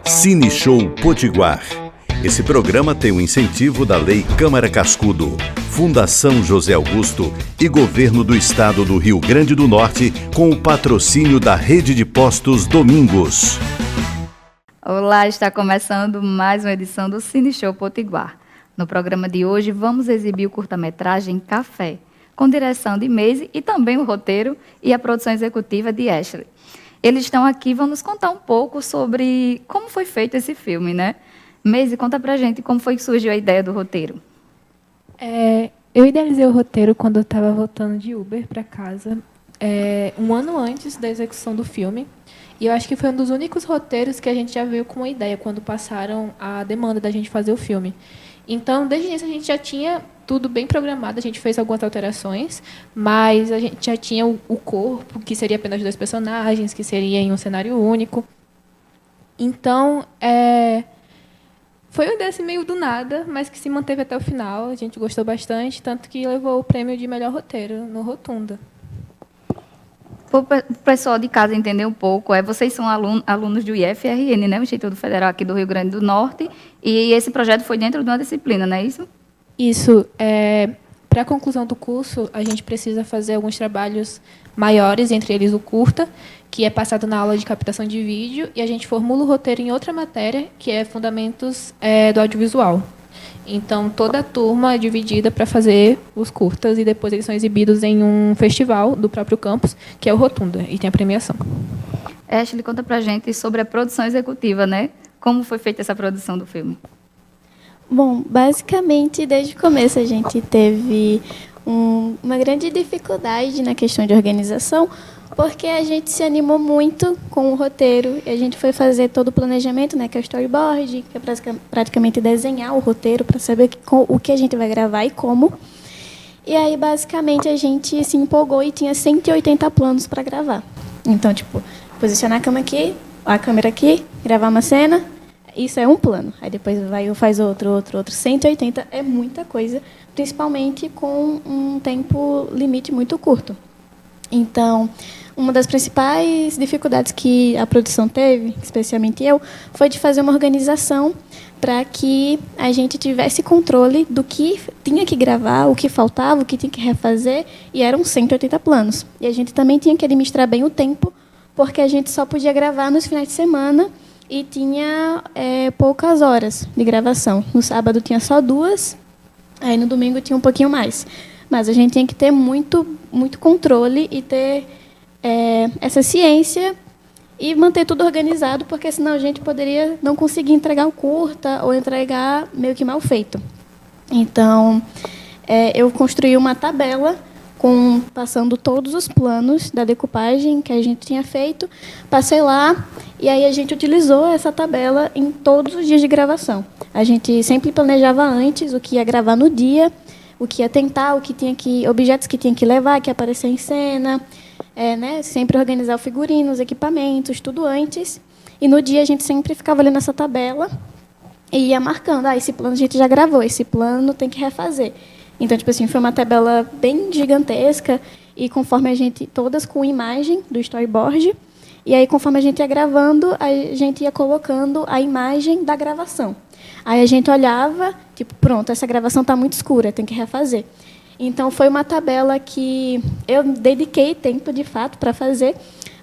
Cine Show Potiguar. Esse programa tem o incentivo da Lei Câmara Cascudo, Fundação José Augusto e Governo do Estado do Rio Grande do Norte, com o patrocínio da Rede de Postos Domingos. Olá, está começando mais uma edição do Cine Show Potiguar. No programa de hoje, vamos exibir o curta-metragem Café, com direção de Meise e também o roteiro e a produção executiva de Ashley. Eles estão aqui, vão nos contar um pouco sobre como foi feito esse filme, né? Meise, conta pra gente como foi que surgiu a ideia do roteiro. Eu idealizei o roteiro quando eu estava voltando de Uber para casa, um ano antes da execução do filme. E eu acho que foi um dos únicos roteiros que a gente já veio com uma ideia quando passaram a demanda da gente fazer o filme. Então, desde o início, a gente já tinha tudo bem programado, a gente fez algumas alterações, mas a gente já tinha o corpo, que seria apenas 2 personagens, que seria em um cenário único. Então, foi uma ideia assim, meio do nada, mas que se manteve até o final. A gente gostou bastante, tanto que levou o prêmio de melhor roteiro no Rotunda. Para o pessoal de casa entender um pouco, vocês são alunos do IFRN, né, o Instituto Federal aqui do Rio Grande do Norte, e esse projeto foi dentro de uma disciplina, não é isso? Isso. Para a conclusão do curso, a gente precisa fazer alguns trabalhos maiores, entre eles o curta, que é passado na aula de captação de vídeo, e a gente formula o roteiro em outra matéria, que é Fundamentos do Audiovisual. Então, toda a turma é dividida para fazer os curtas, e depois eles são exibidos em um festival do próprio campus, que é o Rotunda, e tem a premiação. Ashley, conta pra gente sobre a produção executiva, né? Como foi feita essa produção do filme? Bom, basicamente, desde o começo a gente teve uma grande dificuldade na questão de organização, porque a gente se animou muito com o roteiro e a gente foi fazer todo o planejamento, né, que é o storyboard, que é praticamente desenhar o roteiro para saber o que a gente vai gravar e como. E aí, basicamente, a gente se empolgou e tinha 180 planos para gravar. Então, posicionar a câmera aqui, gravar uma cena, isso é um plano. Aí depois faz outro. 180 é muita coisa, principalmente com um tempo limite muito curto. Então, uma das principais dificuldades que a produção teve, especialmente eu, foi de fazer uma organização para que a gente tivesse controle do que tinha que gravar, o que faltava, o que tinha que refazer, e eram 180 planos. E a gente também tinha que administrar bem o tempo, porque a gente só podia gravar nos finais de semana e tinha poucas horas de gravação. No sábado tinha só 2, aí no domingo tinha um pouquinho mais. Mas a gente tinha que ter muito, muito controle e ter essa ciência e manter tudo organizado, porque senão a gente poderia não conseguir entregar o curta ou entregar meio que mal feito. Então, eu construí uma tabela passando todos os planos da decupagem que a gente tinha feito, passei lá, e aí a gente utilizou essa tabela em todos os dias de gravação. A gente sempre planejava antes o que ia gravar no dia, o que ia tentar, objetos que tinha que levar, que ia aparecer em cena, sempre organizar o figurino, os equipamentos, tudo antes. E no dia a gente sempre ficava ali nessa tabela e ia marcando, esse plano a gente já gravou, esse plano tem que refazer. Então, foi uma tabela bem gigantesca, e conforme todas com imagem do storyboard, e aí conforme a gente ia gravando, a gente ia colocando a imagem da gravação. Aí a gente olhava, pronto, essa gravação está muito escura, tem que refazer. Então, foi uma tabela que eu dediquei tempo, de fato, para fazer,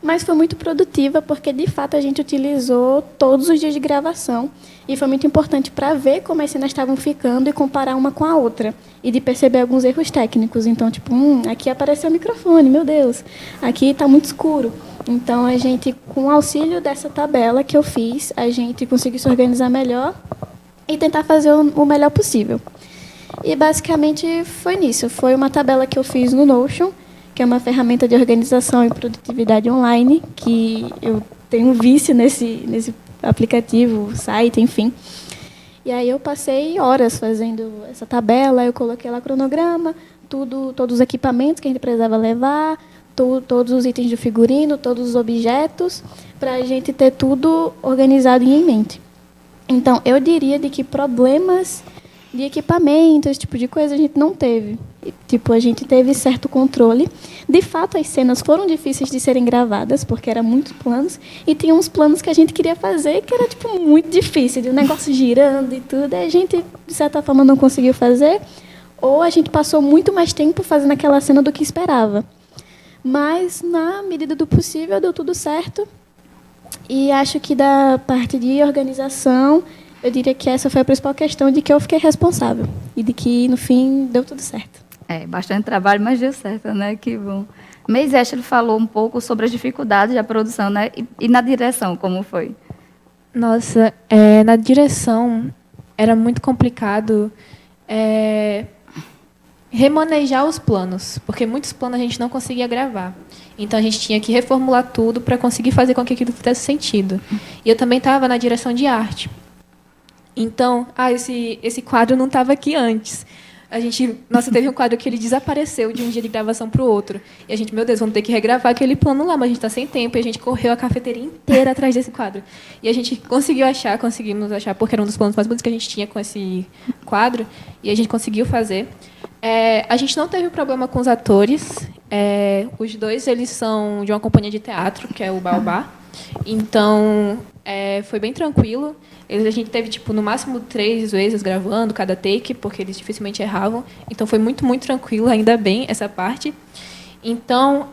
mas foi muito produtiva, porque, de fato, a gente utilizou todos os dias de gravação, e foi muito importante para ver como as cenas estavam ficando e comparar uma com a outra, e de perceber alguns erros técnicos. Então, aqui apareceu o microfone, meu Deus, aqui está muito escuro. Então, a gente, com o auxílio dessa tabela que eu fiz, a gente conseguiu se organizar melhor e tentar fazer o melhor possível. E, basicamente, foi nisso. Foi uma tabela que eu fiz no Notion, que é uma ferramenta de organização e produtividade online, que eu tenho um vício nesse aplicativo, site, enfim. E aí eu passei horas fazendo essa tabela, eu coloquei lá cronograma, todos os equipamentos que a gente precisava levar, todos os itens do figurino, todos os objetos, para a gente ter tudo organizado e em mente. Então, eu diria que problemas de equipamento, esse tipo de coisa, a gente não teve. tipo, a gente teve certo controle. De fato, as cenas foram difíceis de serem gravadas, porque eram muitos planos, e tinha uns planos que a gente queria fazer que era, tipo, muito difícil, de um negócio girando e tudo, e a gente, de certa forma, não conseguiu fazer, ou a gente passou muito mais tempo fazendo aquela cena do que esperava. Mas, na medida do possível, deu tudo certo. E acho que da parte de organização, eu diria que essa foi a principal questão de que eu fiquei responsável. E de que, no fim, deu tudo certo. Bastante trabalho, mas deu certo, né? Que bom. Meise Ashley falou um pouco sobre as dificuldades da produção, né? E na direção, como foi? Nossa, na direção era muito complicado remanejar os planos, porque muitos planos a gente não conseguia gravar. Então, a gente tinha que reformular tudo para conseguir fazer com que aquilo fizesse sentido. E eu também estava na direção de arte. Então, esse quadro não estava aqui antes. Teve um quadro que ele desapareceu de um dia de gravação para o outro. E a gente, meu Deus, vamos ter que regravar aquele plano lá, mas a gente está sem tempo. E a gente correu a cafeteria inteira atrás desse quadro. E a gente conseguimos achar, porque era um dos planos mais bonitos que a gente tinha com esse quadro. E a gente conseguiu fazer. A gente não teve problema com os atores. Os dois, eles são de uma companhia de teatro, que é o Baobá. Então, foi bem tranquilo. A gente teve, tipo, no máximo 3 vezes gravando cada take, porque eles dificilmente erravam. Então, foi muito, muito tranquilo, ainda bem, essa parte. Então,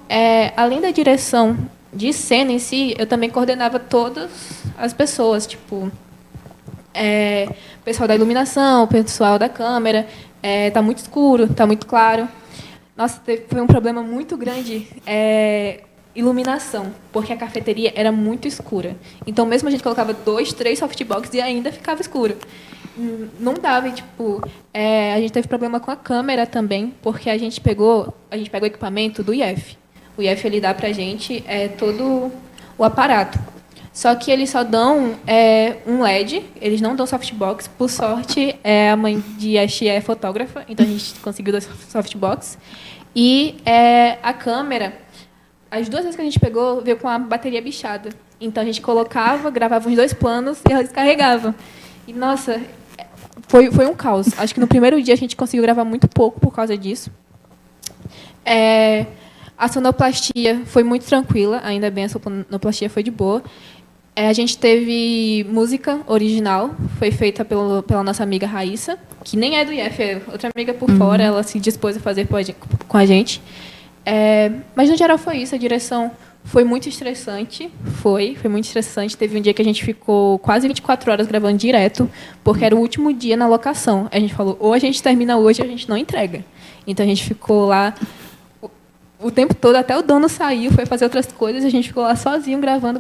além da direção de cena em si, eu também coordenava todas as pessoas, tipo, pessoal da iluminação, pessoal da câmera. Tá muito escuro, tá muito claro. Nossa, foi um problema muito grande. Iluminação, porque a cafeteria era muito escura. Então, mesmo a gente colocava 2, 3 softbox e ainda ficava escuro. Não dava, tipo... a gente teve problema com a câmera também, porque a gente pegou o equipamento do IF. O IF, ele dá pra gente todo o aparato. Só que eles só dão um LED, eles não dão softbox. Por sorte, a mãe de Ashley é fotógrafa, então a gente conseguiu 2 softbox. E a câmera... As 2 vezes que a gente pegou, veio com a bateria bichada. Então, a gente colocava, gravava os 2 planos e ela descarregava. E, nossa, foi um caos. Acho que no primeiro dia a gente conseguiu gravar muito pouco por causa disso. A sonoplastia foi muito tranquila, ainda bem, a sonoplastia foi de boa. A gente teve música original, foi feita pela nossa amiga Raíssa, que nem é do IF, é outra amiga por fora, ela se dispôs a fazer com a gente. Mas, no geral, foi isso. A direção foi muito estressante. Foi muito estressante. Teve um dia que a gente ficou quase 24 horas gravando direto, porque era o último dia na locação. A gente falou, ou a gente termina hoje, ou a gente não entrega. Então, a gente ficou lá o tempo todo, até o dono saiu, foi fazer outras coisas, e a gente ficou lá sozinho, gravando,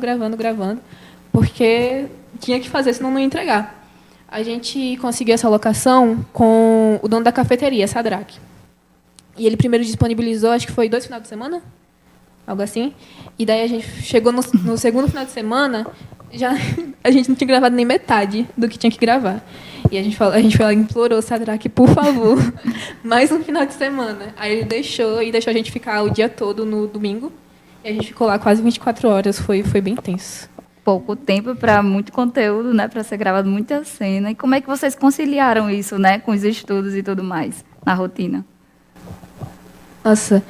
porque tinha que fazer, senão não ia entregar. A gente conseguiu essa locação com o dono da cafeteria, Sadraque. E ele primeiro disponibilizou, acho que foi 2 finais de semana, algo assim. E daí a gente chegou no segundo final de semana, a gente não tinha gravado nem metade do que tinha que gravar. E a gente foi lá e implorou, Sadraque, por favor, mais um final de semana. Aí ele deixou a gente ficar o dia todo no domingo. E a gente ficou lá quase 24 horas, foi bem tenso. Pouco tempo para muito conteúdo, né? Para ser gravado muita cena. E como é que vocês conciliaram isso, né? Com os estudos e tudo mais, na rotina? Nossa,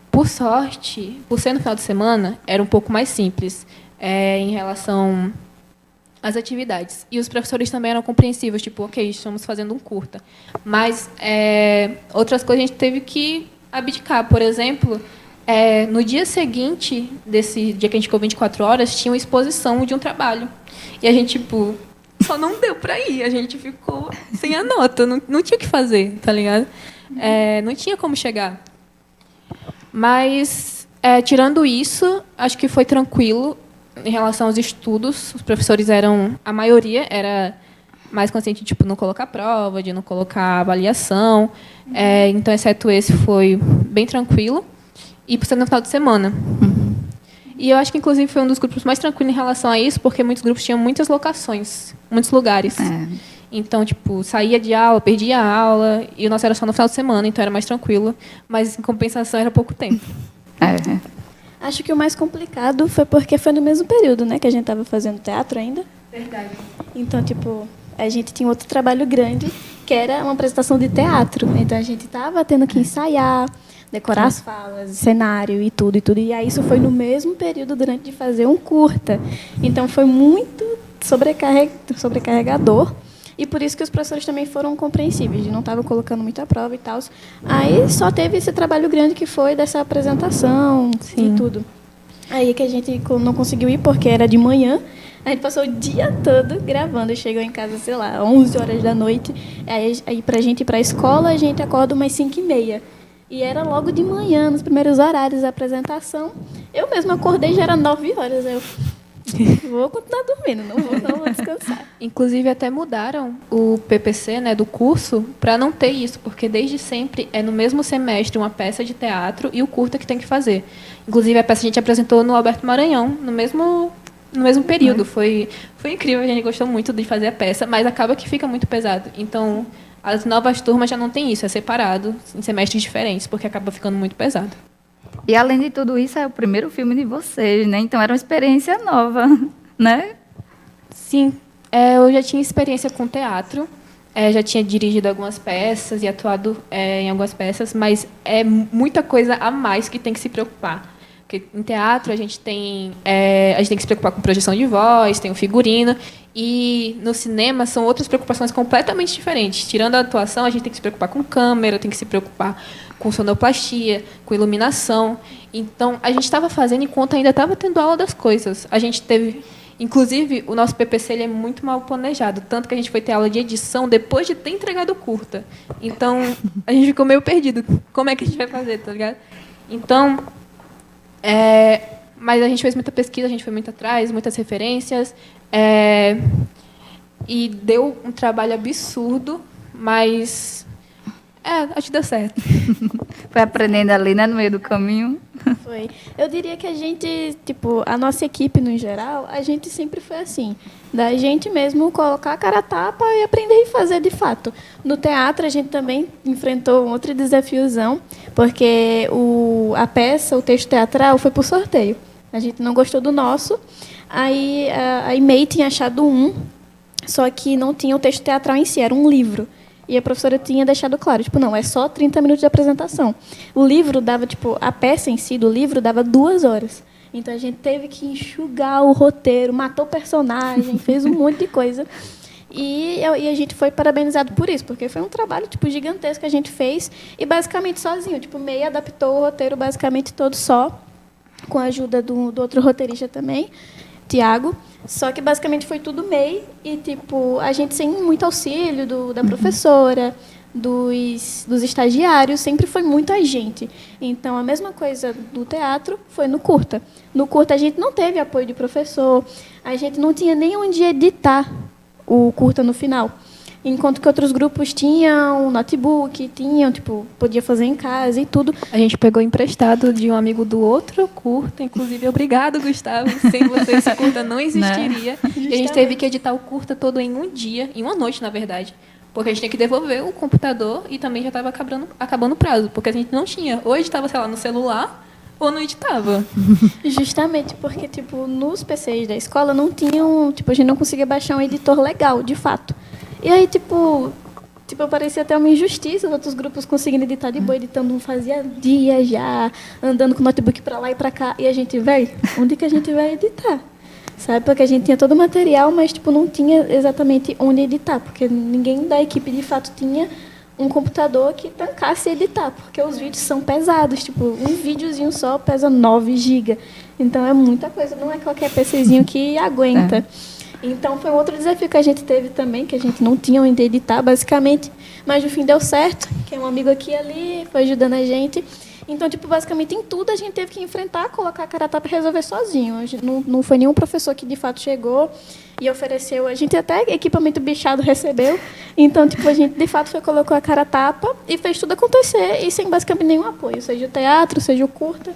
por sorte, por ser no final de semana, era um pouco mais simples em relação às atividades. E os professores também eram compreensivos, tipo, ok, estamos fazendo um curta. Mas outras coisas a gente teve que abdicar. Por exemplo, no dia seguinte, desse dia que a gente ficou 24 horas, tinha uma exposição de um trabalho. E a gente, tipo, só não deu para ir. A gente ficou sem a nota, não tinha o que fazer, tá ligado? Não tinha como chegar. Mas, tirando isso, acho que foi tranquilo em relação aos estudos. Os professores a maioria era mais consciente de tipo, não colocar prova, de não colocar avaliação. Então, exceto esse, foi bem tranquilo. E por ser no final de semana. E eu acho que, inclusive, foi um dos grupos mais tranquilos em relação a isso, porque muitos grupos tinham muitas locações, muitos lugares. Então, tipo, saía de aula, perdia a aula, e o nosso era só no final de semana, então era mais tranquilo, mas, em compensação, era pouco tempo. Acho que o mais complicado foi porque foi no mesmo período, né, que a gente estava fazendo teatro ainda. Verdade. Então, tipo, a gente tinha outro trabalho grande, que era uma apresentação de teatro. Então, a gente estava tendo que ensaiar, decorar as falas, cenário e tudo. E aí, isso foi no mesmo período durante de fazer um curta. Então, foi muito sobrecarregador. E por isso que os professores também foram compreensíveis, de não estavam colocando muita prova e tal. Aí só teve esse trabalho grande que foi dessa apresentação e tudo. Aí que a gente não conseguiu ir porque era de manhã. A gente passou o dia todo gravando e chegou em casa, sei lá, 11 horas da noite. Aí pra gente ir pra escola, a gente acorda umas 5h30. E era logo de manhã, nos primeiros horários da apresentação. Eu mesma acordei, já era 9 horas. Eu vou continuar dormindo, não vou descansar. Inclusive, até mudaram o PPC, né, do curso para não ter isso, porque desde sempre é no mesmo semestre uma peça de teatro e o curta que tem que fazer. Inclusive, a peça a gente apresentou no Alberto Maranhão, no mesmo período. Foi incrível, a gente gostou muito de fazer a peça, mas acaba que fica muito pesado. Então, as novas turmas já não tem isso, é separado, em semestres diferentes, porque acaba ficando muito pesado. E, além de tudo isso, é o primeiro filme de vocês, né? Então, era uma experiência nova, né? Sim, eu já tinha experiência com teatro, já tinha dirigido algumas peças e atuado em algumas peças, mas é muita coisa a mais que tem que se preocupar. Porque em teatro a gente tem que se preocupar com projeção de voz, tem o figurino, e no cinema são outras preocupações completamente diferentes. Tirando a atuação, a gente tem que se preocupar com câmera, tem que se preocupar com sonoplastia, com iluminação. Então, a gente estava fazendo enquanto ainda estava tendo aula das coisas. A gente teve... Inclusive, o nosso PPC ele é muito mal planejado, tanto que a gente foi ter aula de edição depois de ter entregado o curta. Então, a gente ficou meio perdido. Como é que a gente vai fazer, tá ligado? Então... mas a gente fez muita pesquisa, a gente foi muito atrás, muitas referências, e deu um trabalho absurdo, mas acho que deu certo. Foi aprendendo ali, né, no meio do caminho. Foi. Eu diria que a gente, a nossa equipe no geral, a gente sempre foi assim, da gente mesmo colocar a cara a tapa e aprender e fazer de fato. No teatro a gente também enfrentou um outro desafiozão, porque a peça, o texto teatral foi por sorteio. A gente não gostou do nosso, aí a EMEI tinha achado só que não tinha o texto teatral em si, era um livro. E a professora tinha deixado claro, não, é só 30 minutos de apresentação. O livro dava, a peça em si do livro dava 2 horas. Então, a gente teve que enxugar o roteiro, matou o personagem, fez um monte de coisa. E a gente foi parabenizado por isso, porque foi um trabalho, gigantesco que a gente fez, e basicamente sozinho. MEI adaptou o roteiro basicamente todo só, com a ajuda do outro roteirista também, Tiago. Só que basicamente foi tudo MEI e a gente sem muito auxílio da professora, dos estagiários, sempre foi muita gente. Então a mesma coisa do teatro foi no curta. No curta a gente não teve apoio de professor, a gente não tinha nem onde editar o curta no final. Enquanto que outros grupos tinham notebook, podia fazer em casa e tudo. A gente pegou emprestado de um amigo do outro curta, inclusive, obrigado, Gustavo, sem você esse curta não existiria. Né? E a gente teve que editar o curta todo em um dia, em uma noite, na verdade, porque a gente tinha que devolver o computador e também já estava acabando o prazo, porque a gente não tinha. Hoje estava, sei lá, no celular ou não editava. Justamente porque, nos PCs da escola não tinham, a gente não conseguia baixar um editor legal, de fato. E aí, parecia até uma injustiça os outros grupos conseguindo editar de boa, editando fazia dias já, andando com o notebook para lá e para cá. E a gente, onde que a gente vai editar? Sabe? Porque a gente tinha todo o material, mas não tinha exatamente onde editar, porque ninguém da equipe, de fato, tinha um computador que tancasse editar, porque os vídeos são pesados. Um videozinho só pesa 9 GB. Então, é muita coisa, não é qualquer PCzinho que aguenta. Então, foi um outro desafio que a gente teve também, que a gente não tinha onde editar, basicamente. Mas, no fim, deu certo, que é um amigo aqui e ali, foi ajudando a gente. Então, basicamente, em tudo a gente teve que enfrentar, colocar a cara a tapa e resolver sozinho. Não foi nenhum professor que, de fato, chegou e ofereceu. A gente até equipamento bichado recebeu. Então, a gente, de fato, colocou a cara a tapa e fez tudo acontecer, e sem, basicamente, nenhum apoio, seja o teatro, seja o curta.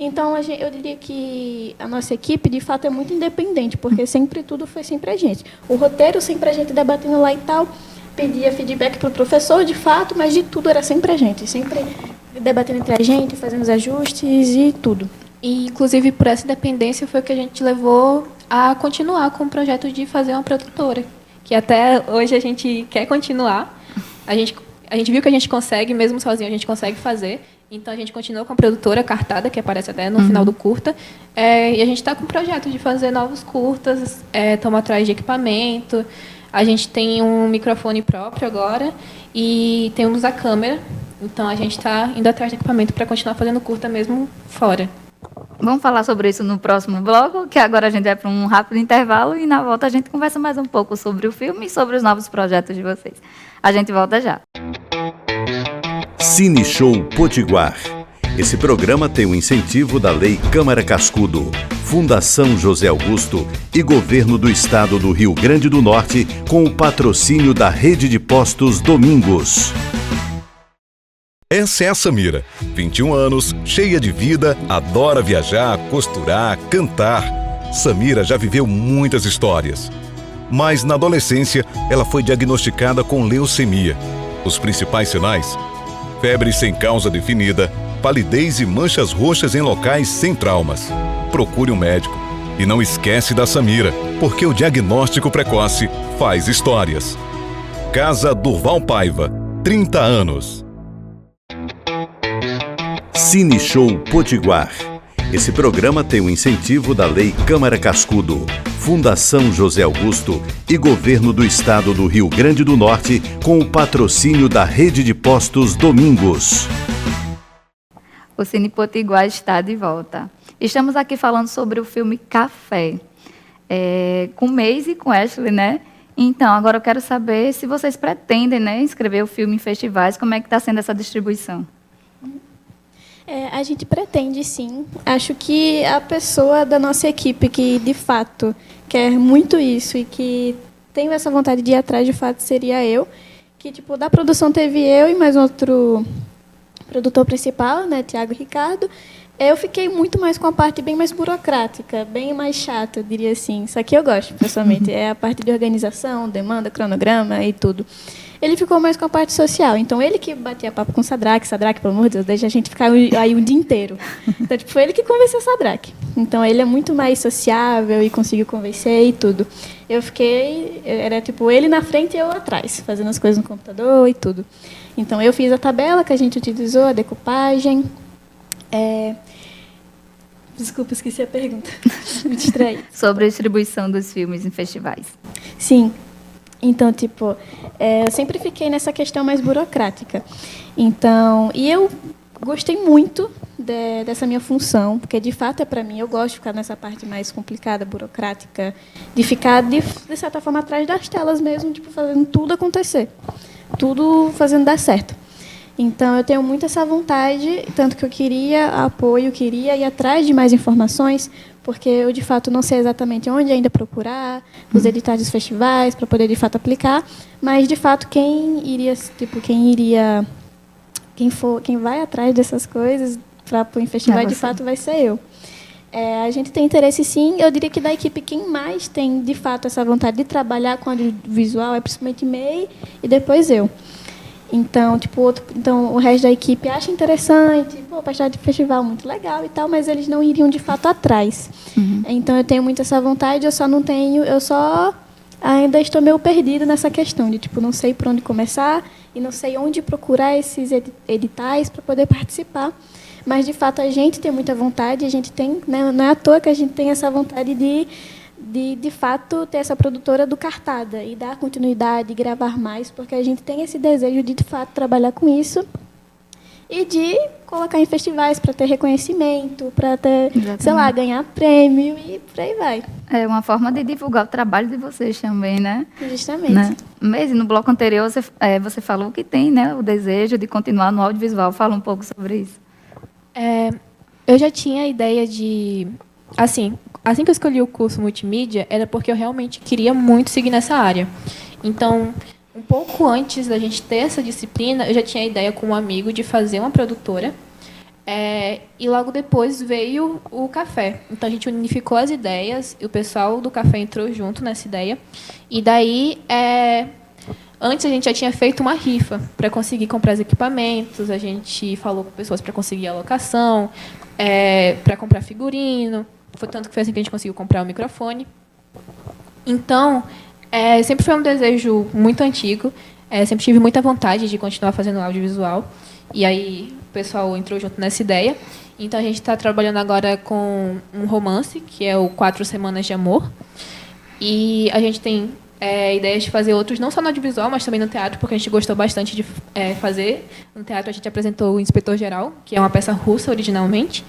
Então, eu diria que a nossa equipe, de fato, é muito independente, porque tudo foi sempre a gente. O roteiro, sempre a gente debatendo lá e tal, pedia feedback para o professor, de fato, mas de tudo era sempre a gente, sempre debatendo entre a gente, fazendo os ajustes e tudo. E, inclusive, por essa dependência foi que a gente levou a continuar com o projeto de fazer uma produtora, que até hoje a gente quer continuar, a gente viu que a gente consegue, mesmo sozinho, a gente consegue fazer. Então, a gente continua com a produtora Cartada, que aparece até no final do curta. E a gente está com o projeto de fazer novos curtas, estamos atrás de equipamento. A gente tem um microfone próprio agora e temos a câmera. Então, a gente está indo atrás de equipamento para continuar fazendo curta mesmo fora. Vamos falar sobre isso no próximo bloco, que agora a gente vai para um rápido intervalo e na volta a gente conversa mais um pouco sobre o filme e sobre os novos projetos de vocês. A gente volta já. Cine Show Potiguar. Esse programa tem o incentivo da Lei Câmara Cascudo, Fundação José Augusto e Governo do Estado do Rio Grande do Norte, com o patrocínio da Rede de Postos Domingos. Essa é a Samira, 21 anos, cheia de vida, adora viajar, costurar, cantar. Samira já viveu muitas histórias. Mas na adolescência, ela foi diagnosticada com leucemia. Os principais sinais? Febre sem causa definida, palidez e manchas roxas em locais sem traumas. Procure um médico. E não esquece da Samira, porque o diagnóstico precoce faz histórias. Casa Durval Paiva, 30 anos. Cine Show Potiguar. Esse programa tem o incentivo da Lei Câmara Cascudo, Fundação José Augusto e Governo do Estado do Rio Grande do Norte, com o patrocínio da Rede de Postos Domingos. O Cine Potiguar está de volta. Estamos aqui falando sobre o filme Café, com Maisy e com Ashley, né? Então, agora eu quero saber se vocês pretendem, né, inscrever o filme em festivais, como é que está sendo essa distribuição? A gente pretende, sim. Acho que a pessoa da nossa equipe que, de fato, quer muito isso e que tem essa vontade de ir atrás, de fato, seria eu. Que, tipo, da produção teve eu e mais outro produtor principal, né, Tiago Ricardo. Eu fiquei muito mais com a parte bem mais burocrática, bem mais chata, eu diria assim. Isso aqui eu gosto, pessoalmente. É a parte de organização, demanda, cronograma e tudo. Ele ficou mais com a parte social. Então, ele que batia papo com o Sadraque. Sadraque, pelo amor de Deus, deixa a gente ficar aí o dia inteiro. Então, tipo, foi ele que convenceu o Sadraque. Então, ele é muito mais sociável e conseguiu convencer e tudo. Eu fiquei... Era, tipo, ele na frente e eu atrás, fazendo as coisas no computador e tudo. Então, eu fiz a tabela que a gente utilizou, a decupagem. Desculpa, esqueci a pergunta. Me distraí. Sobre a distribuição dos filmes em festivais. Sim. Então, tipo, eu sempre fiquei nessa questão mais burocrática. Então, e eu gostei muito dessa minha função, porque, de fato, é para mim. Eu gosto de ficar nessa parte mais complicada, burocrática, de ficar, de certa forma, atrás das telas mesmo, tipo, fazendo tudo acontecer. Tudo fazendo dar certo. Então, eu tenho muito essa vontade, tanto que eu queria apoio, queria ir atrás de mais informações, porque eu, de fato, não sei exatamente onde ainda procurar, os editais dos festivais, para poder, de fato, aplicar, mas, de fato, quem vai atrás dessas coisas para pôr em festival, de fato, vai ser eu. A gente tem interesse, sim. Eu diria que da equipe, quem mais tem, de fato, essa vontade de trabalhar com audiovisual é principalmente May e depois eu. Então, tipo, o resto da equipe acha interessante, participar de festival muito legal e tal, mas eles não iriam de fato atrás. Então, eu tenho muito essa vontade, eu só ainda estou meio perdida nessa questão de, tipo, não sei por onde começar e não sei onde procurar esses editais para poder participar. Mas, de fato, a gente tem muita vontade, a gente tem, né, não é à toa que a gente tem essa vontade de fato, ter essa produtora do Cartada e dar continuidade, gravar mais, porque a gente tem esse desejo de fato, trabalhar com isso e de colocar em festivais para ter reconhecimento, para ter, sei lá, ganhar prêmio e por aí vai. É uma forma de divulgar o trabalho de vocês também, né? Justamente. Né? Mas no bloco anterior, você falou que tem, né, o desejo de continuar no audiovisual. Fala um pouco sobre isso. Eu já tinha a ideia de... Assim que eu escolhi o curso multimídia, era porque eu realmente queria muito seguir nessa área. Então, um pouco antes da gente ter essa disciplina, eu já tinha a ideia com um amigo de fazer uma produtora. E logo depois veio o café. Então, a gente unificou as ideias, e o pessoal do café entrou junto nessa ideia. E daí, antes a gente já tinha feito uma rifa para conseguir comprar os equipamentos, a gente falou com pessoas para conseguir a locação, para comprar figurino. Foi tanto que foi assim que a gente conseguiu comprar o microfone. Então, sempre foi um desejo muito antigo. Sempre tive muita vontade de continuar fazendo audiovisual. E aí o pessoal entrou junto nessa ideia. Então a gente está trabalhando agora com um romance, que é o 4 Semanas de Amor. E a gente tem ideias de fazer outros, não só no audiovisual, mas também no teatro, porque a gente gostou bastante de fazer. No teatro a gente apresentou o Inspetor Geral, que é uma peça russa originalmente.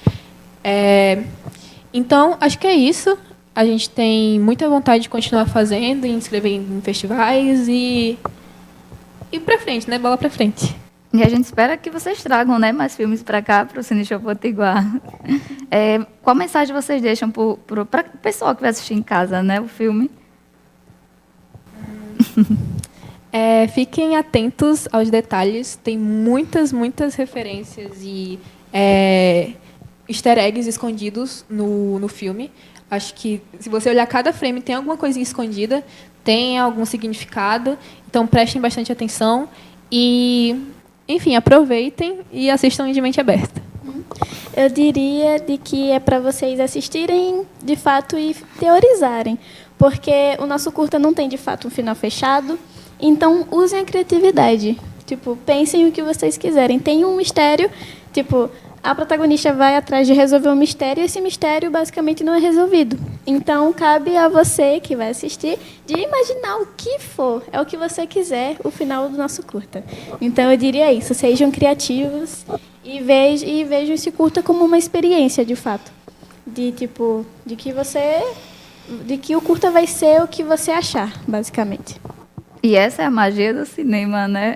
Então, acho que é isso. A gente tem muita vontade de continuar fazendo, em inscrever em festivais e para frente, né? Bola para frente. E a gente espera que vocês tragam, né, mais filmes para cá, para o Cine Show Potiguar. Qual mensagem vocês deixam para o pessoal que vai assistir em casa, né, o filme? Fiquem atentos aos detalhes. Tem muitas referências e easter eggs escondidos no filme. Acho que, se você olhar cada frame, tem alguma coisinha escondida, tem algum significado. Então, prestem bastante atenção e, enfim, aproveitem e assistam de mente aberta. Eu diria de que é para vocês assistirem, de fato, e teorizarem. Porque o nosso curta não tem, de fato, um final fechado. Então, usem a criatividade. Pensem o que vocês quiserem. Tem um mistério, a protagonista vai atrás de resolver um mistério e esse mistério basicamente não é resolvido. Então, cabe a você que vai assistir de imaginar o que for, é o que você quiser, o final do nosso curta. Então, eu diria isso, sejam criativos e vejam esse curta como uma experiência, de fato. De que o curta vai ser o que você achar, basicamente. E essa é a magia do cinema, né?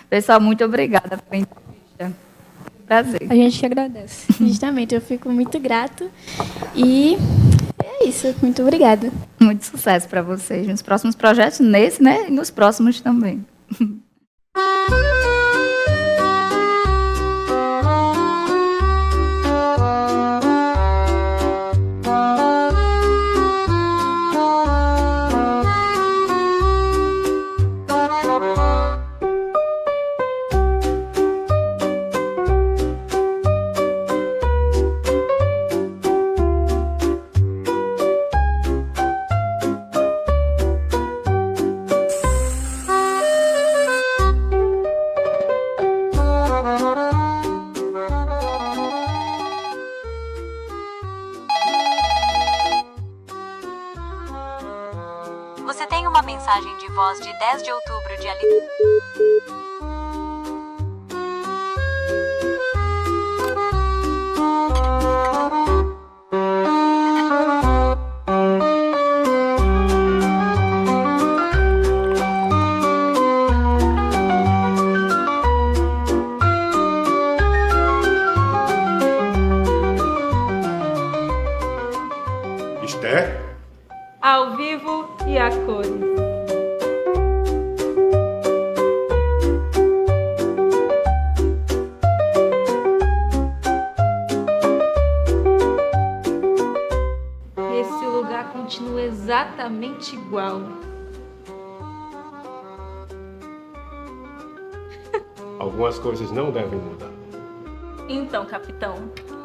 Pessoal, muito obrigada pela entrevista. Prazer. A gente te agradece. Justamente, eu fico muito grato. E é isso. Muito obrigada. Muito sucesso para vocês nos próximos projetos, nesse, né? E nos próximos também. Você tem uma mensagem de voz de 10 de outubro de ali. Esther? Ao vivo e a cores. Esse lugar continua exatamente igual. Algumas coisas não devem mudar. Então, capitão,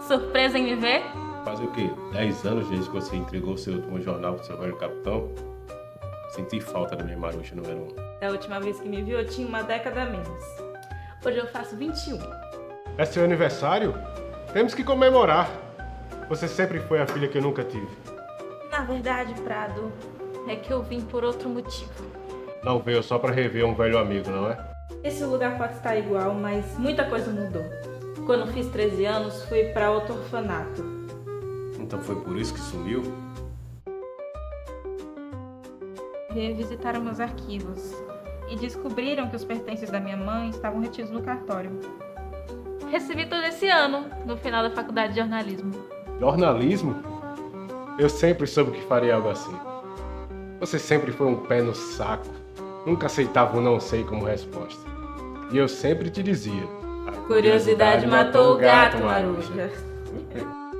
surpresa em me ver? Fazer o quê? 10 anos desde que você entregou seu último jornal pro seu velho capitão? Senti falta da minha marucha número 1. Da última vez que me viu, eu tinha uma década a menos. Hoje eu faço 21. É seu aniversário? Temos que comemorar. Você sempre foi a filha que eu nunca tive. Na verdade, Prado, é que eu vim por outro motivo. Não veio só pra rever um velho amigo, não é? Esse lugar pode estar igual, mas muita coisa mudou. Quando fiz 13 anos, fui para outro orfanato. Então foi por isso que sumiu? Revisitaram meus arquivos e descobriram que os pertences da minha mãe estavam retidos no cartório. Recebi todo esse ano, no final da faculdade de jornalismo. Jornalismo? Eu sempre soube que faria algo assim. Você sempre foi um pé no saco. Nunca aceitava o não sei como resposta. E eu sempre te dizia: a curiosidade matou o gato, Maruja.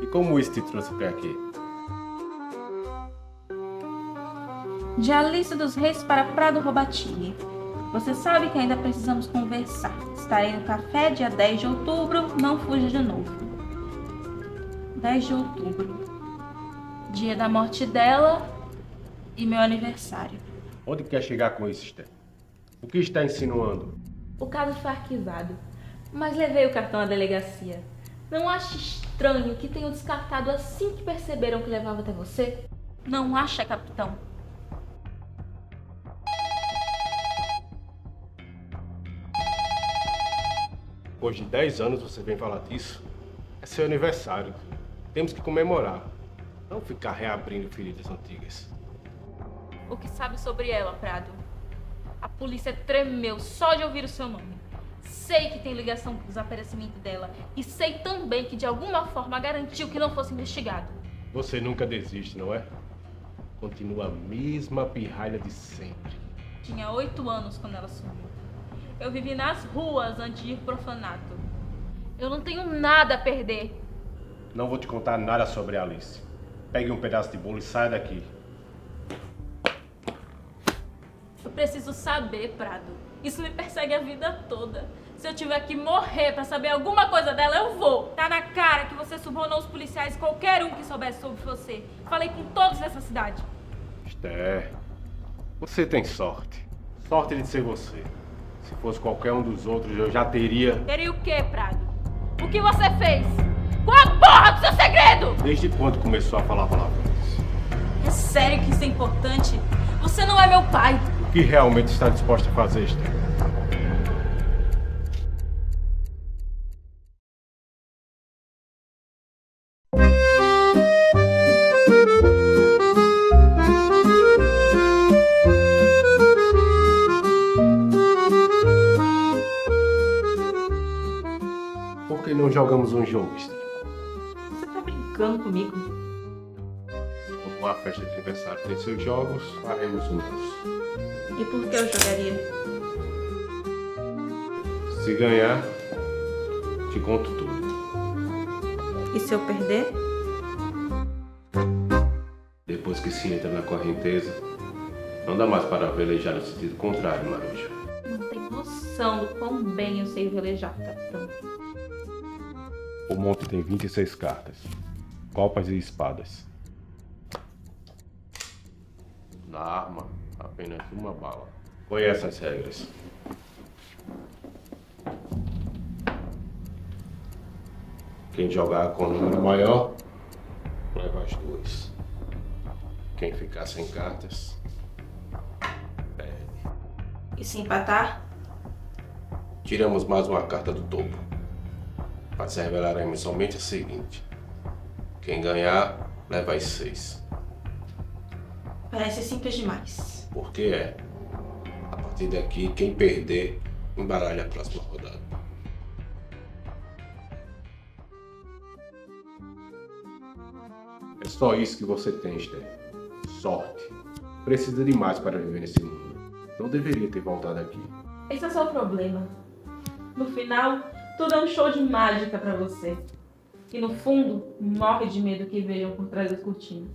E como isso te trouxe até aqui? De A Lista dos Reis para Prado Robatini. Você sabe que ainda precisamos conversar. Estarei no café dia 10 de outubro, não fuja de novo. 10 de outubro. Dia da morte dela e meu aniversário. Onde quer chegar com isso, Esther? O que está insinuando? O caso foi arquivado, mas levei o cartão à delegacia. Não acha estranho que tenham descartado assim que perceberam que levava até você? Não acha, capitão? Depois de 10 anos você vem falar disso? É seu aniversário. Temos que comemorar. Não ficar reabrindo feridas antigas. O que sabe sobre ela, Prado? A polícia tremeu só de ouvir o seu nome. Sei que tem ligação com o desaparecimento dela e sei também que de alguma forma garantiu que não fosse investigado. Você nunca desiste, não é? Continua a mesma pirralha de sempre. Tinha 8 anos quando ela sumiu. Eu vivi nas ruas antes de ir pro orfanato. Eu não tenho nada a perder. Não vou te contar nada sobre a Alice. Pegue um pedaço de bolo e saia daqui. Eu preciso saber, Prado. Isso me persegue a vida toda. Se eu tiver que morrer pra saber alguma coisa dela, eu vou. Tá na cara que você subornou os policiais, qualquer um que soubesse sobre você. Falei com todos nessa cidade. Esther, você tem sorte. Sorte de ser você. Se fosse qualquer um dos outros, eu já teria... Teria o quê, Prado? O que você fez? Qual a porra do seu segredo? Desde quando começou a falar palavrões? É sério que isso é importante? Você não é meu pai. O que realmente está disposta a fazer, Esther? Por que não jogamos um jogo, Esther? Você tá brincando comigo? Como a festa de aniversário tem seus jogos, faremos o nosso. E por que eu jogaria? Se ganhar, te conto tudo. E se eu perder? Depois que se entra na correnteza, não dá mais para velejar no sentido contrário, Maruja. Não tem noção do quão bem eu sei velejar, capitão. O monte tem 26 cartas, copas e espadas. Na arma, apenas uma bala. Conhece as regras. Quem jogar com o número maior, leva as duas. Quem ficar sem cartas, perde. E se empatar? Tiramos mais uma carta do topo. Mas revelaremos somente a seguinte. Quem ganhar, leva as 6. Parece simples demais. Porque é. A partir daqui, quem perder, embaralha a próxima rodada. É só isso que você tem, Esther. Sorte. Precisa de mais para viver nesse mundo. Não deveria ter voltado aqui. Esse é só o problema. No final, tudo é um show de mágica pra você. E no fundo, morre de medo que vejam por trás das cortinas.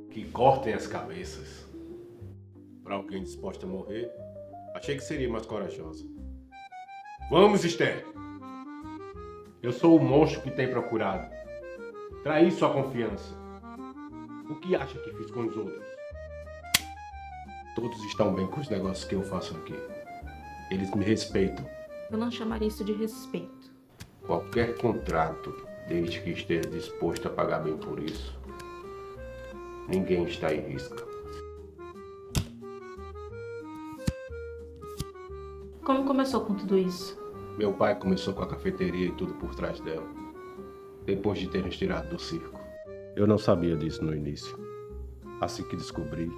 Que cortem as cabeças. Para alguém disposto a morrer, achei que seria mais corajosa. Vamos, Esther! Eu sou o monstro que tem procurado. Traí sua confiança. O que acha que fiz com os outros? Todos estão bem com os negócios que eu faço aqui. Eles me respeitam. Eu não chamaria isso de respeito. Qualquer contrato, desde que esteja disposto a pagar bem por isso, ninguém está em risco. Como começou com tudo isso? Meu pai começou com a cafeteria e tudo por trás dela, depois de ter nos tirado do circo. Eu não sabia disso no início. Assim que descobri,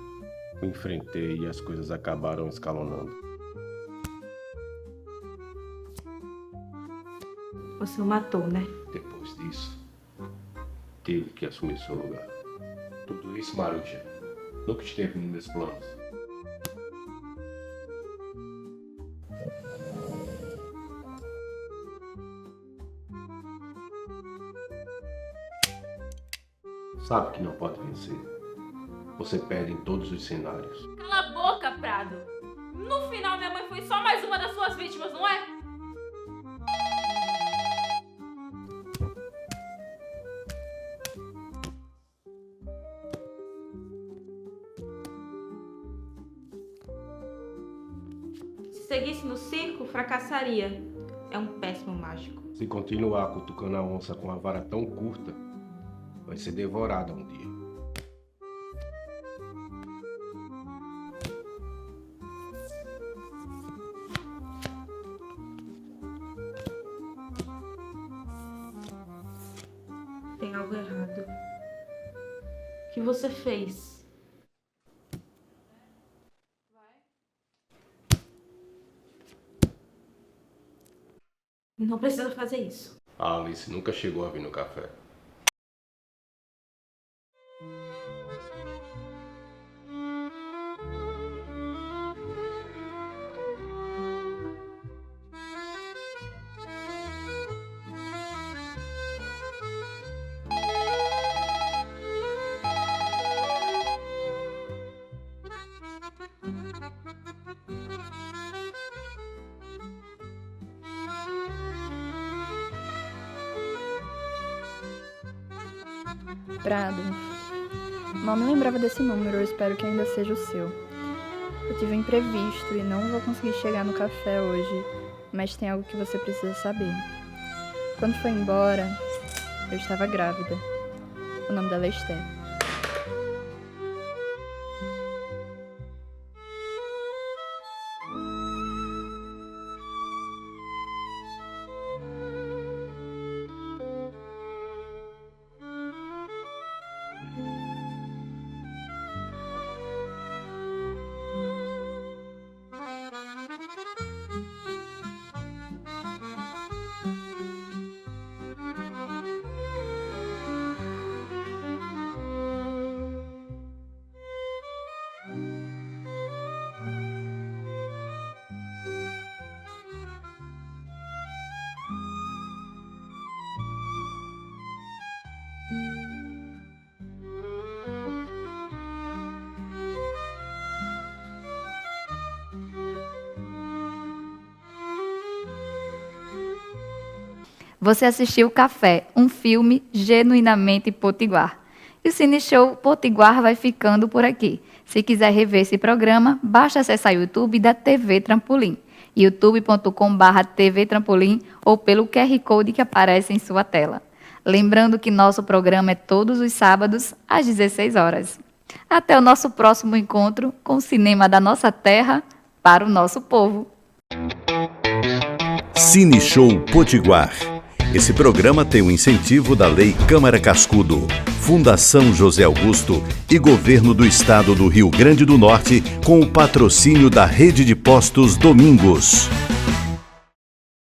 o enfrentei e as coisas acabaram escalonando. Você o matou, né? Depois disso, tive que assumir seu lugar. Tudo isso, Maruja, nunca esteve nos meus planos. Sabe que não pode vencer. Você perde em todos os cenários. Cala a boca, Prado! No final, minha mãe foi só mais uma das suas vítimas, não é? seguisse no circo, fracassaria. É um péssimo mágico. Se continuar cutucando a onça com uma vara tão curta, vai ser devorada um dia. Tem algo errado. O que você fez? Não precisa fazer isso. A Alice nunca chegou a vir no café. Prado, mal me lembrava desse número, eu espero que ainda seja o seu. Eu tive um imprevisto e não vou conseguir chegar no café hoje, mas tem algo que você precisa saber. Quando foi embora, eu estava grávida. O nome dela é Esther. Você assistiu Café, um filme genuinamente potiguar. E o Cine Show Potiguar vai ficando por aqui. Se quiser rever esse programa, basta acessar o YouTube da TV Trampolim, youtube.com/TV Trampolim ou pelo QR Code que aparece em sua tela. Lembrando que nosso programa é todos os sábados, às 16 horas. Até o nosso próximo encontro com o cinema da nossa terra para o nosso povo. Cine Show Potiguar. Esse programa tem o incentivo da Lei Câmara Cascudo, Fundação José Augusto e Governo do Estado do Rio Grande do Norte, com o patrocínio da Rede de Postos Domingos.